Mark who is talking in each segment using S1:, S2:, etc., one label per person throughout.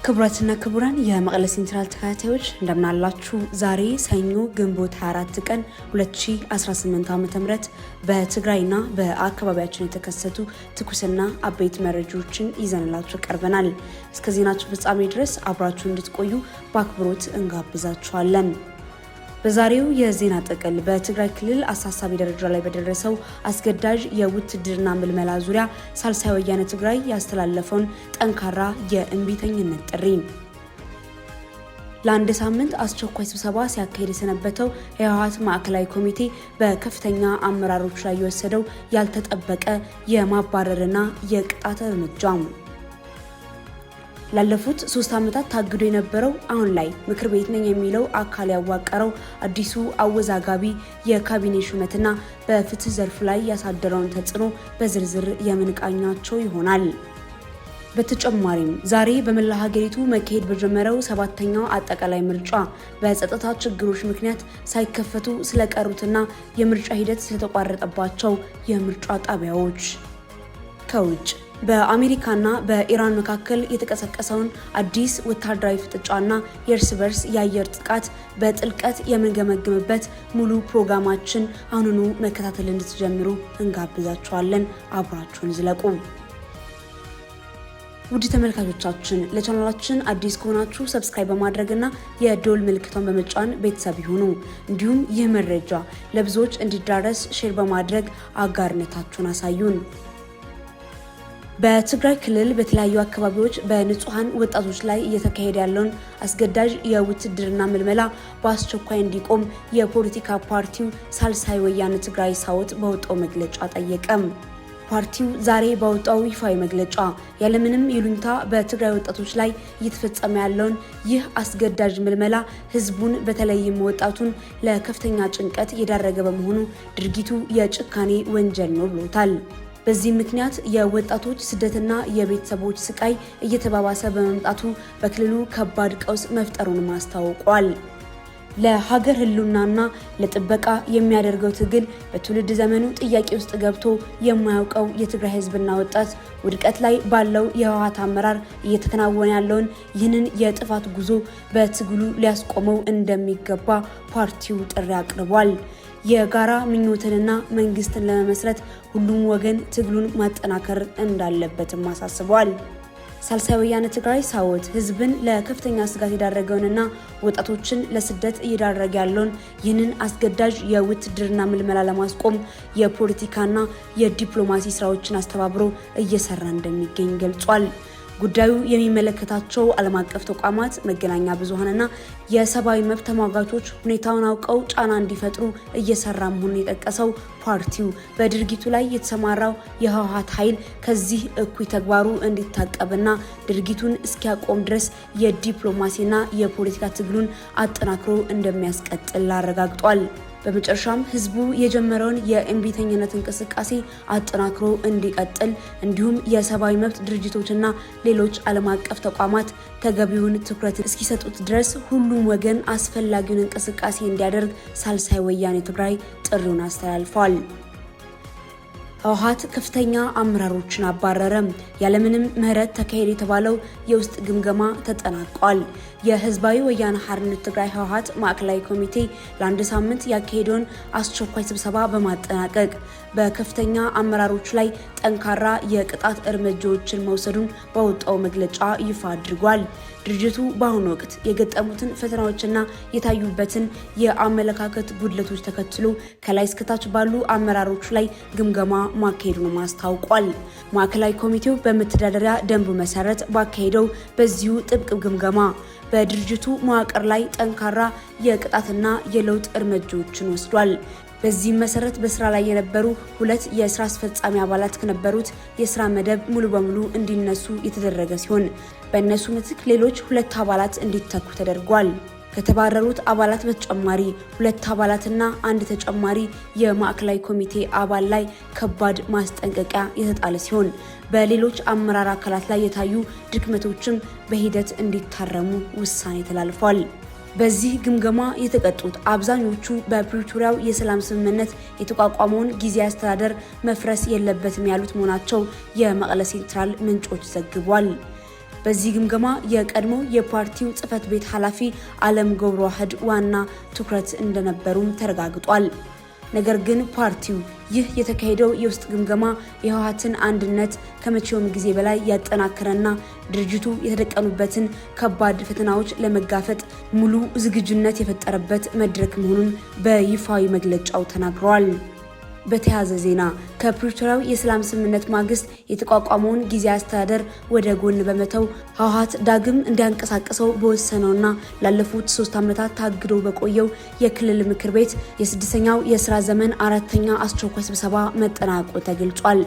S1: ክቡራትና ክቡራን የመቀለ ሴንትራል ተከታታዮች እንደምን አላችሁ? ዛሬ ሰኞ ግንቦት 24 ቀን 2018 ዓ.ም በትግራይና በአካባቢያችን የተከሰቱ ትኩስና አበይት መረጃዎችን ይዘንላችሁ ቀርበናል። እስከ ዜናችን ፍጻሜ ድረስ አብራችሁ እንድትቆዩ በአክብሮት እንጋብዛችኋለን። በዛሬው የዜና ጥቅል በትግራይ ክልል አሳሳቢ ደረጃ ላይ በደረሰው አስገዳጅ የውትድርና ምልመላ ዙሪያ ሳልሳይ ወያነ ትግራይ ያስተላለፈውን ጠንካራ የእምቢተኝነት ጥሪ፣ ለአንድ ሳምንት አስቸኳይ ስብሰባ ሲያካሄድ የሰነበተው የህወሓት ማዕከላዊ ኮሚቴ በከፍተኛ አመራሮች ላይ የወሰደው ያልተጠበቀ የማባረርና የቅጣት እርምጃ፣ ላለፉት 3 ዓመታት ታግዶ የነበረው አሁን ላይ ምክር ቤት ነኝ የሚለው አካል ያዋቀረው አዲሱ አወዛጋቢ የካቢኔ ሹመትና በፍትህ ዘርፍ ላይ ያሳደረውን ተጽዕኖ በዝርዝር የምንቃኛቸው ይሆናል። በተጨማሪም ዛሬ በመላ ሀገሪቱ መካሄድ በጀመረው 7ኛው አጠቃላይ ምርጫ በጸጥታ ችግሮች ምክንያት ሳይከፈቱ ስለቀሩትና የምርጫ ሂደት ስለተቋረጠባቸው የምርጫ ጣቢያዎች፣ ከውጭ በአሜሪካና በኢራን መካከል የተቀሰቀሰውን አዲስ ወታደራዊ ፍጥጫና የእርስ በርስ የአየር ጥቃት በጥልቀት የምንገመግምበት ሙሉ ፕሮግራማችን አሁኑኑ መከታተል እንድትጀምሩ እንጋብዛችኋለን። አብራችሁን ዝለቁ። ውድ ተመልካቾቻችን ለቻናላችን አዲስ ከሆናችሁ ሰብስክራይብ በማድረግና የዶል ምልክቷን በመጫን ቤተሰብ ይሁኑ። እንዲሁም ይህ መረጃ ለብዙዎች እንዲዳረስ ሼር በማድረግ አጋርነታችሁን አሳዩን። በትግራይ ክልል በተለያዩ አካባቢዎች በንጹሃን ወጣቶች ላይ እየተካሄደ ያለውን አስገዳጅ የውትድርና ምልመላ በአስቸኳይ እንዲቆም የፖለቲካ ፓርቲው ሳልሳይ ወያነ ትግራይ ሳውት በወጣው መግለጫ ጠየቀም። ፓርቲው ዛሬ ባወጣው ይፋዊ መግለጫ ያለምንም ይሉኝታ በትግራይ ወጣቶች ላይ እየተፈጸመ ያለውን ይህ አስገዳጅ ምልመላ ህዝቡን በተለይም ወጣቱን ለከፍተኛ ጭንቀት የዳረገ በመሆኑ ድርጊቱ የጭካኔ ወንጀል ነው ብሎታል። በዚህ ምክንያት የወጣቶች ስደትና የቤተሰቦች ስቃይ እየተባባሰ በመምጣቱ በክልሉ ከባድ ቀውስ መፍጠሩን አስታውቋል። ለሀገር ህልውናና ለጥበቃ የሚያደርገው ትግል በትውልድ ዘመኑ ጥያቄ ውስጥ ገብቶ የማያውቀው የትግራይ ህዝብና ወጣት ውድቀት ላይ ባለው የህወሓት አመራር እየተከናወነ ያለውን ይህንን የጥፋት ጉዞ በትግሉ ሊያስቆመው እንደሚገባ ፓርቲው ጥሪ አቅርቧል። የጋራ ምኞትንና መንግስትን ለመመስረት ሁሉም ወገን ትግሉን ማጠናከር እንዳለበትም አሳስቧል። ሳልሳይ ወያነ ትግራይ ሳውት ህዝብን ለከፍተኛ ስጋት የዳረገውንና ወጣቶችን ለስደት እየዳረገ ያለውን ይህንን አስገዳጅ የውትድርና ምልመላ ለማስቆም የፖለቲካና የዲፕሎማሲ ስራዎችን አስተባብሮ እየሰራ እንደሚገኝ ገልጿል። ጉዳዩ የሚመለከታቸው ዓለም አቀፍ ተቋማት፣ መገናኛ ብዙሃንና የሰብአዊ መብት ተሟጋቾች ሁኔታውን አውቀው ጫና እንዲፈጥሩ እየሰራ መሆኑን የጠቀሰው ፓርቲው በድርጊቱ ላይ የተሰማራው የህወሓት ኃይል ከዚህ እኩይ ተግባሩ እንዲታቀብና ድርጊቱን እስኪያቆም ድረስ የዲፕሎማሲና የፖለቲካ ትግሉን አጠናክሮ እንደሚያስቀጥል አረጋግጧል። በመጨረሻም ህዝቡ የጀመረውን የእምቢተኝነት እንቅስቃሴ አጠናክሮ እንዲቀጥል እንዲሁም የሰብአዊ መብት ድርጅቶችና ሌሎች ዓለም አቀፍ ተቋማት ተገቢውን ትኩረት እስኪሰጡት ድረስ ሁሉም ወገን አስፈላጊውን እንቅስቃሴ እንዲያደርግ ሳልሳይ ወያነ ትግራይ ጥሪውን አስተላልፏል። ህወሓት ከፍተኛ አመራሮችን አባረረ። ያለምንም ምህረት ተካሄደ የተባለው የውስጥ ግምገማ ተጠናቋል። የህዝባዊ ወያነ ሓርነት ትግራይ ህወሓት ማዕከላዊ ኮሚቴ ለአንድ ሳምንት ያካሄደውን አስቸኳይ ስብሰባ በማጠናቀቅ በከፍተኛ አመራሮች ላይ ጠንካራ የቅጣት እርምጃዎችን መውሰዱን በወጣው መግለጫ ይፋ አድርጓል። ድርጅቱ በአሁኑ ወቅት የገጠሙትን ፈተናዎችና የታዩበትን የአመለካከት ጉድለቶች ተከትሎ ከላይ እስከታች ባሉ አመራሮች ላይ ግምገማ ማካሄዱን አስታውቋል። ማዕከላዊ ኮሚቴው በመተዳደሪያ ደንቡ መሰረት ባካሄደው በዚሁ ጥብቅ ግምገማ በድርጅቱ መዋቅር ላይ ጠንካራ የቅጣትና የለውጥ እርምጃዎችን ወስዷል። በዚህም መሰረት በስራ ላይ የነበሩ 2 የስራ አስፈጻሚ አባላት ከነበሩት የስራ መደብ ሙሉ በሙሉ እንዲነሱ የተደረገ ሲሆን በእነሱ ምትክ ሌሎች 2 አባላት እንዲተኩ ተደርጓል። ከተባረሩት አባላት በተጨማሪ 2 አባላትና 1 ተጨማሪ የማዕከላዊ ኮሚቴ አባል ላይ ከባድ ማስጠንቀቂያ የተጣለ ሲሆን በሌሎች አመራር አካላት ላይ የታዩ ድክመቶችም በሂደት እንዲታረሙ ውሳኔ ተላልፏል። በዚህ ግምገማ የተቀጡት አብዛኞቹ በፕሪቶሪያው የሰላም ስምምነት የተቋቋመውን ጊዜያዊ አስተዳደር መፍረስ የለበትም ያሉት መሆናቸው የመቀለ ሴንትራል ምንጮች ዘግቧል። በዚህ ግምገማ የቀድሞ የፓርቲው ጽህፈት ቤት ኃላፊ አለም ገብረዋህድ ዋና ትኩረት እንደነበሩም ተረጋግጧል። ነገር ግን ፓርቲው ይህ የተካሄደው የውስጥ ግምገማ የህወሓትን አንድነት ከመቼውም ጊዜ በላይ ያጠናከረና ድርጅቱ የተደቀኑበትን ከባድ ፈተናዎች ለመጋፈጥ ሙሉ ዝግጁነት የፈጠረበት መድረክ መሆኑን በይፋዊ መግለጫው ተናግረዋል። በተያያዘ ዜና ከፕሪቶሪያው የሰላም ስምምነት ማግስት የተቋቋመውን ጊዜያዊ አስተዳደር ወደ ጎን በመተው ህወሓት ዳግም እንዲያንቀሳቅሰው በወሰነውና ላለፉት 3 ዓመታት ታግዶ በቆየው የክልል ምክር ቤት የስድስተኛው የስራ ዘመን 4ኛ አስቸኳይ ስብሰባ መጠናቀቁ ተገልጿል።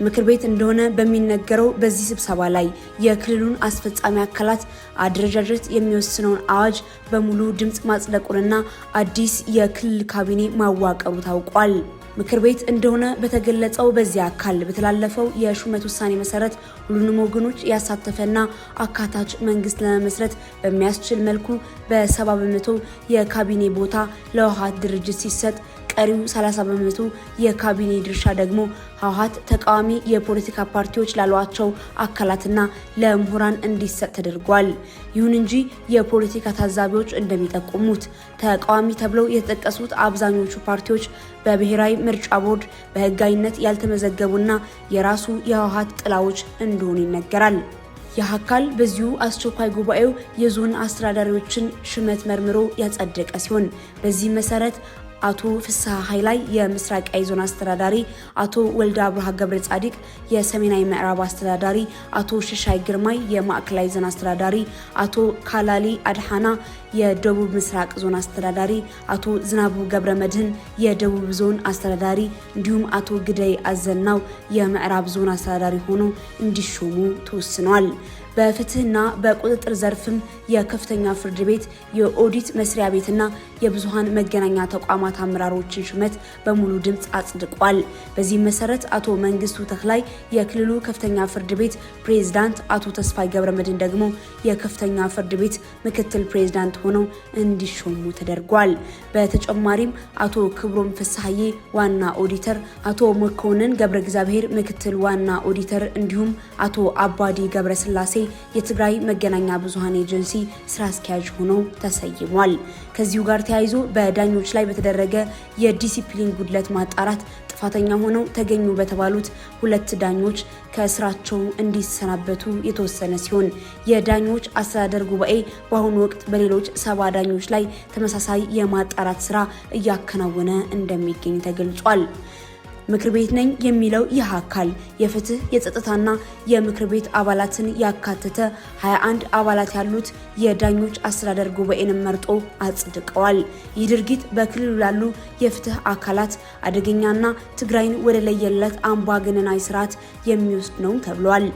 S1: ምክር ቤት እንደሆነ በሚነገረው በዚህ ስብሰባ ላይ የክልሉን አስፈጻሚ አካላት አደረጃጀት የሚወስነውን አዋጅ በሙሉ ድምጽ ማጽደቁንና አዲስ የክልል ካቢኔ ማዋቀሩ ታውቋል። ምክር ቤት እንደሆነ በተገለጸው በዚህ አካል በተላለፈው የሹመት ውሳኔ መሰረት ሁሉንም ወገኖች ያሳተፈና አካታች መንግስት ለመመስረት በሚያስችል መልኩ በ70% የካቢኔ ቦታ ለህወሓት ድርጅት ሲሰጥ ቀሪው 30% የካቢኔ ድርሻ ደግሞ ህወሓት ተቃዋሚ የፖለቲካ ፓርቲዎች ላሏቸው አካላትና ለምሁራን እንዲሰጥ ተደርጓል። ይሁን እንጂ የፖለቲካ ታዛቢዎች እንደሚጠቁሙት ተቃዋሚ ተብለው የተጠቀሱት አብዛኞቹ ፓርቲዎች በብሔራዊ ምርጫ ቦርድ በህጋዊነት ያልተመዘገቡና የራሱ የህወሓት ጥላዎች እንደሆኑ ይነገራል። ይህ አካል በዚሁ አስቸኳይ ጉባኤው የዞን አስተዳዳሪዎችን ሹመት መርምሮ ያጸደቀ ሲሆን በዚህ መሰረት አቶ ፍስሐ ኃይላይ የምስራቃዊ ዞን አስተዳዳሪ፣ አቶ ወልደ አብርሃ ገብረ ጻዲቅ የሰሜናዊ ምዕራብ አስተዳዳሪ፣ አቶ ሽሻይ ግርማይ የማዕከላዊ ዞን አስተዳዳሪ፣ አቶ ካላሊ አድሃና የደቡብ ምስራቅ ዞን አስተዳዳሪ፣ አቶ ዝናቡ ገብረ መድህን የደቡብ ዞን አስተዳዳሪ እንዲሁም አቶ ግደይ አዘናው የምዕራብ ዞን አስተዳዳሪ ሆኖ እንዲሾሙ ተወስኗል። በፍትህና በቁጥጥር ዘርፍም የከፍተኛ ፍርድ ቤት የኦዲት መስሪያ ቤትና የብዙሃን መገናኛ ተቋማት አመራሮችን ሹመት በሙሉ ድምጽ አጽድቋል። በዚህም መሰረት አቶ መንግስቱ ተክላይ የክልሉ ከፍተኛ ፍርድ ቤት ፕሬዝዳንት፣ አቶ ተስፋይ ገብረመድህን ደግሞ የከፍተኛ ፍርድ ቤት ምክትል ፕሬዝዳንት ሆነው እንዲሾሙ ተደርጓል። በተጨማሪም አቶ ክብሮም ፍስሐዬ ዋና ኦዲተር፣ አቶ መኮንን ገብረ እግዚአብሔር ምክትል ዋና ኦዲተር እንዲሁም አቶ አባዲ ገብረ ስላሴ የትግራይ መገናኛ ብዙሃን ኤጀንሲ ስራ አስኪያጅ ሆነው ተሰይሟል። ከዚሁ ጋር ተያይዞ በዳኞች ላይ በተደረገ የዲሲፕሊን ጉድለት ማጣራት ጥፋተኛ ሆነው ተገኙ በተባሉት 2 ዳኞች ከስራቸው እንዲሰናበቱ የተወሰነ ሲሆን የዳኞች አስተዳደር ጉባኤ በአሁኑ ወቅት በሌሎች 70 ዳኞች ላይ ተመሳሳይ የማጣራት ስራ እያከናወነ እንደሚገኝ ተገልጿል። ምክር ቤት ነኝ የሚለው ይህ አካል የፍትህ የጸጥታና የምክር ቤት አባላትን ያካተተ 21 አባላት ያሉት የዳኞች አስተዳደር ጉባኤን መርጦ አጽድቀዋል። ይህ ድርጊት በክልሉ ላሉ የፍትህ አካላት አደገኛና ትግራይን ወደ ለየለት አምባገነናዊ ስርዓት የሚወስድ ነው ተብሏል።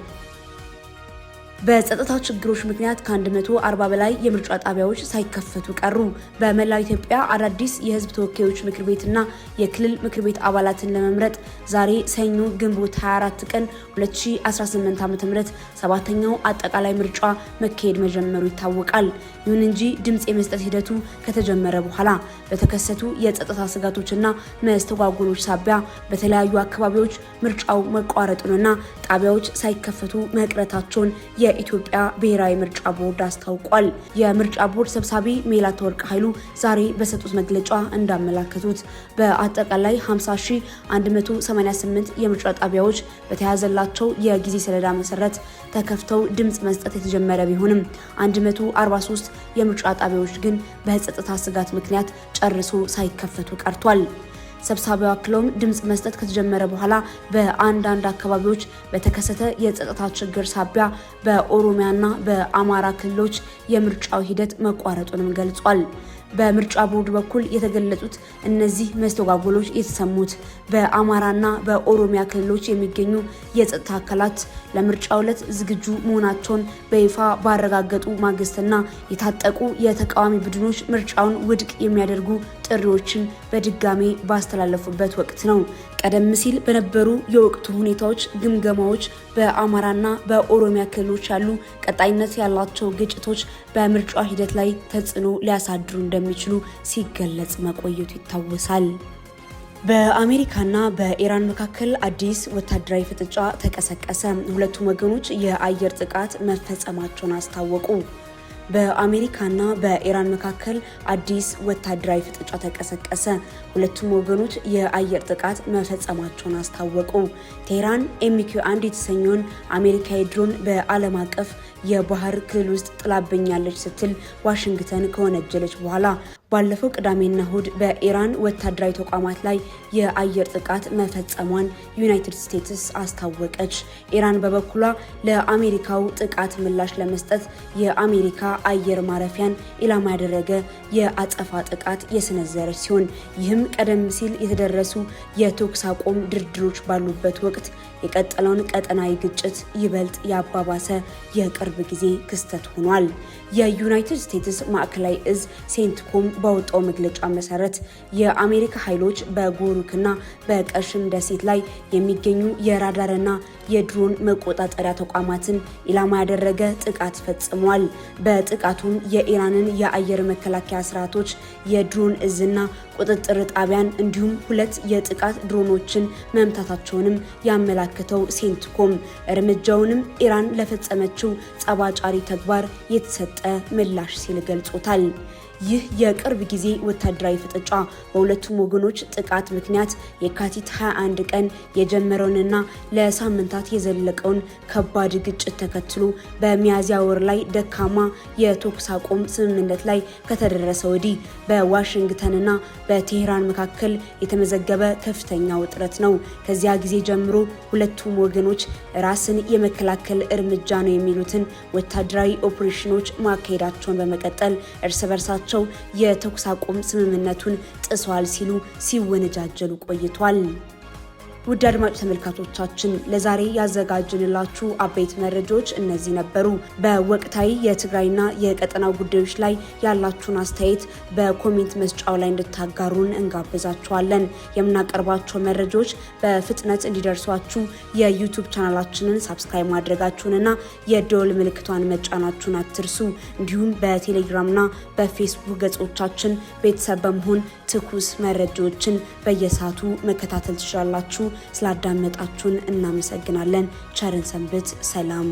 S1: በጸጥታ ችግሮች ምክንያት ከ140 በላይ የምርጫ ጣቢያዎች ሳይከፈቱ ቀሩ። በመላው ኢትዮጵያ አዳዲስ የህዝብ ተወካዮች ምክር ቤትና የክልል ምክር ቤት አባላትን ለመምረጥ ዛሬ ሰኞ ግንቦት 24 ቀን 2018 ዓ.ም 7ኛው አጠቃላይ ምርጫ መካሄድ መጀመሩ ይታወቃል። ይሁን እንጂ ድምጽ የመስጠት ሂደቱ ከተጀመረ በኋላ በተከሰቱ የጸጥታ ስጋቶችና መስተጓጎሎች ሳቢያ በተለያዩ አካባቢዎች ምርጫው መቋረጡንና ጣቢያዎች ሳይከፈቱ መቅረታቸውን የኢትዮጵያ ብሔራዊ ምርጫ ቦርድ አስታውቋል። የምርጫ ቦርድ ሰብሳቢ ሜላትወርቅ ኃይሉ ዛሬ በሰጡት መግለጫ እንዳመላከቱት በአጠቃላይ 50188 የምርጫ ጣቢያዎች በተያዘላቸው የጊዜ ሰሌዳ መሰረት ተከፍተው ድምጽ መስጠት የተጀመረ ቢሆንም 143 የምርጫ ጣቢያዎች ግን በጸጥታ ስጋት ምክንያት ጨርሶ ሳይከፈቱ ቀርቷል። ሰብሳቢው አክለውም ድምጽ መስጠት ከተጀመረ በኋላ በአንዳንድ አካባቢዎች በተከሰተ የጸጥታ ችግር ሳቢያ በኦሮሚያና በአማራ ክልሎች የምርጫው ሂደት መቋረጡንም ገልጿል። በምርጫ ቦርድ በኩል የተገለጹት እነዚህ መስተጓጎሎች የተሰሙት በአማራና በኦሮሚያ ክልሎች የሚገኙ የጸጥታ አካላት ለምርጫው ዕለት ዝግጁ መሆናቸውን በይፋ ባረጋገጡ ማግስትና የታጠቁ የተቃዋሚ ቡድኖች ምርጫውን ውድቅ የሚያደርጉ ጥሪዎችን በድጋሜ ባስተላለፉበት ወቅት ነው። ቀደም ሲል በነበሩ የወቅቱ ሁኔታዎች ግምገማዎች በአማራና በኦሮሚያ ክልሎች ያሉ ቀጣይነት ያላቸው ግጭቶች በምርጫ ሂደት ላይ ተጽዕኖ ሊያሳድሩ እንደሚችሉ ሲገለጽ መቆየቱ ይታወሳል። በአሜሪካና በኢራን መካከል አዲስ ወታደራዊ ፍጥጫ ተቀሰቀሰ። ሁለቱም ወገኖች የአየር ጥቃት መፈጸማቸውን አስታወቁ። በአሜሪካና በኢራን መካከል አዲስ ወታደራዊ ፍጥጫ ተቀሰቀሰ። ሁለቱም ወገኖች የአየር ጥቃት መፈጸማቸውን አስታወቁ። ቴህራን MQ-1 የተሰኘውን አሜሪካዊ ድሮን በዓለም አቀፍ የባህር ክልል ውስጥ ጥላብኛለች ስትል ዋሽንግተን ከወነጀለች በኋላ ባለፈው ቅዳሜና እሁድ በኢራን ወታደራዊ ተቋማት ላይ የአየር ጥቃት መፈጸሟን ዩናይትድ ስቴትስ አስታወቀች። ኢራን በበኩሏ ለአሜሪካው ጥቃት ምላሽ ለመስጠት የአሜሪካ አየር ማረፊያን ኢላማ ያደረገ የአጸፋ ጥቃት የሰነዘረች ሲሆን ይህም ቀደም ሲል የተደረሱ የተኩስ አቁም ድርድሮች ባሉበት ወቅት የቀጠለውን ቀጠናዊ ግጭት ይበልጥ ያባባሰ የቅርብ ጊዜ ክስተት ሆኗል። የዩናይትድ ስቴትስ ማዕከላዊ እዝ ሴንትኮም ባወጣው መግለጫ መሰረት የአሜሪካ ኃይሎች በጎሩክና በቀሽም ደሴት ላይ የሚገኙ የራዳርና የድሮን መቆጣጠሪያ ተቋማትን ኢላማ ያደረገ ጥቃት ፈጽሟል። በጥቃቱም የኢራንን የአየር መከላከያ ስርዓቶች የድሮን እዝና ቁጥጥር ጣቢያን እንዲሁም 2 የጥቃት ድሮኖችን መምታታቸውንም ያመላክተው ሴንትኮም እርምጃውንም ኢራን ለፈጸመችው ጸባጫሪ ተግባር የተሰጠ ምላሽ ሲል ገልጾታል። ይህ የቅርብ ጊዜ ወታደራዊ ፍጥጫ በሁለቱም ወገኖች ጥቃት ምክንያት የካቲት 21 ቀን የጀመረውንና ለሳምንታት የዘለቀውን ከባድ ግጭት ተከትሎ በሚያዝያ ወር ላይ ደካማ የተኩስ አቁም ስምምነት ላይ ከተደረሰ ወዲህ በዋሽንግተንና በቴህራን መካከል የተመዘገበ ከፍተኛ ውጥረት ነው። ከዚያ ጊዜ ጀምሮ ሁለቱም ወገኖች ራስን የመከላከል እርምጃ ነው የሚሉትን ወታደራዊ ኦፕሬሽኖች ማካሄዳቸውን በመቀጠል እርስ በርሳቸው የተኩስ አቁም ስምምነቱን ጥሰዋል ሲሉ ሲወነጃጀሉ ቆይቷል። ውድ አድማጭ ተመልካቾቻችን ለዛሬ ያዘጋጅንላችሁ አበይት መረጃዎች እነዚህ ነበሩ። በወቅታዊ የትግራይና የቀጠናው ጉዳዮች ላይ ያላችሁን አስተያየት በኮሜንት መስጫው ላይ እንድታጋሩን እንጋብዛችኋለን። የምናቀርባቸው መረጃዎች በፍጥነት እንዲደርሷችሁ የዩቲዩብ ቻናላችንን ሳብስክራይብ ማድረጋችሁንና የደወል ምልክቷን መጫናችሁን አትርሱ። እንዲሁም በቴሌግራምና በፌስቡክ ገጾቻችን ቤተሰብ በመሆን ትኩስ መረጃዎችን በየሰዓቱ መከታተል ትችላላችሁ። ስላዳመጣችሁን እናመሰግናለን። ቸርን ሰንብት። ሰላም።